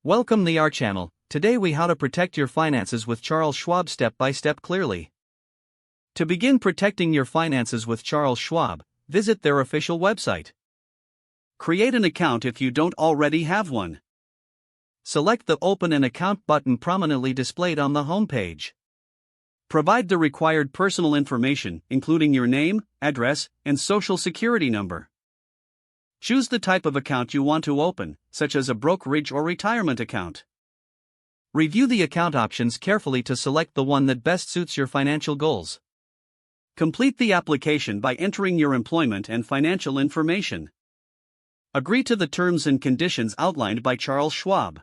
Welcome to our channel. Today we how to protect your finances with Charles Schwab step by step clearly. To begin protecting your finances with Charles Schwab, visit their official website. Create an account if you don't already have one. Select the Open an Account button prominently displayed on the home page. Provide the required personal information, including your name, address, and social security number. Choose the type of account you want to open, such as a brokerage or retirement account. Review the account options carefully to select the one that best suits your financial goals. Complete the application by entering your employment and financial information. Agree to the terms and conditions outlined by Charles Schwab.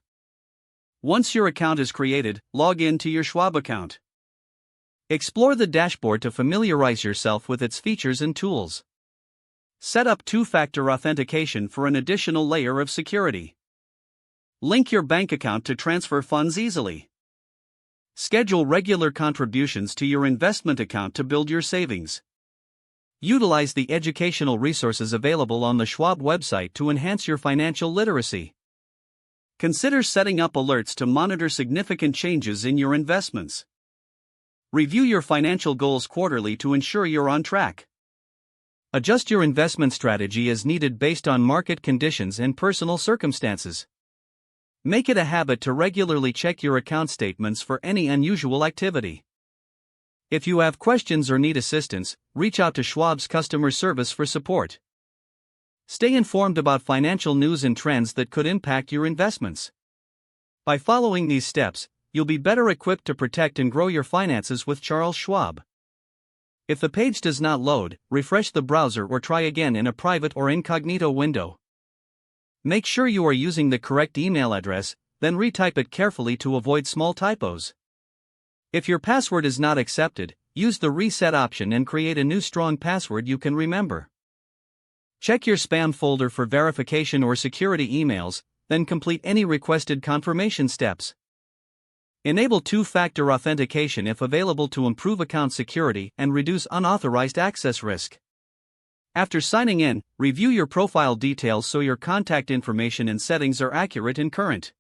Once your account is created, log in to your Schwab account. Explore the dashboard to familiarize yourself with its features and tools. Set up two-factor authentication for an additional layer of security. Link your bank account to transfer funds easily. Schedule regular contributions to your investment account to build your savings. Utilize the educational resources available on the Schwab website to enhance your financial literacy. Consider setting up alerts to monitor significant changes in your investments. Review your financial goals quarterly to ensure you're on track. Adjust your investment strategy as needed based on market conditions and personal circumstances. Make it a habit to regularly check your account statements for any unusual activity. If you have questions or need assistance, reach out to Schwab's customer service for support. Stay informed about financial news and trends that could impact your investments. By following these steps, you'll be better equipped to protect and grow your finances with Charles Schwab. If the page does not load, refresh the browser or try again in a private or incognito window. Make sure you are using the correct email address, then retype it carefully to avoid small typos. If your password is not accepted, use the reset option and create a new strong password you can remember. Check your spam folder for verification or security emails, then complete any requested confirmation steps. Enable two-factor authentication if available to improve account security and reduce unauthorized access risk. After signing in, review your profile details so your contact information and settings are accurate and current.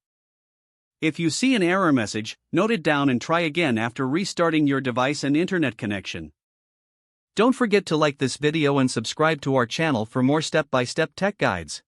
If you see an error message, note it down and try again after restarting your device and internet connection. Don't forget to like this video and subscribe to our channel for more step-by-step tech guides.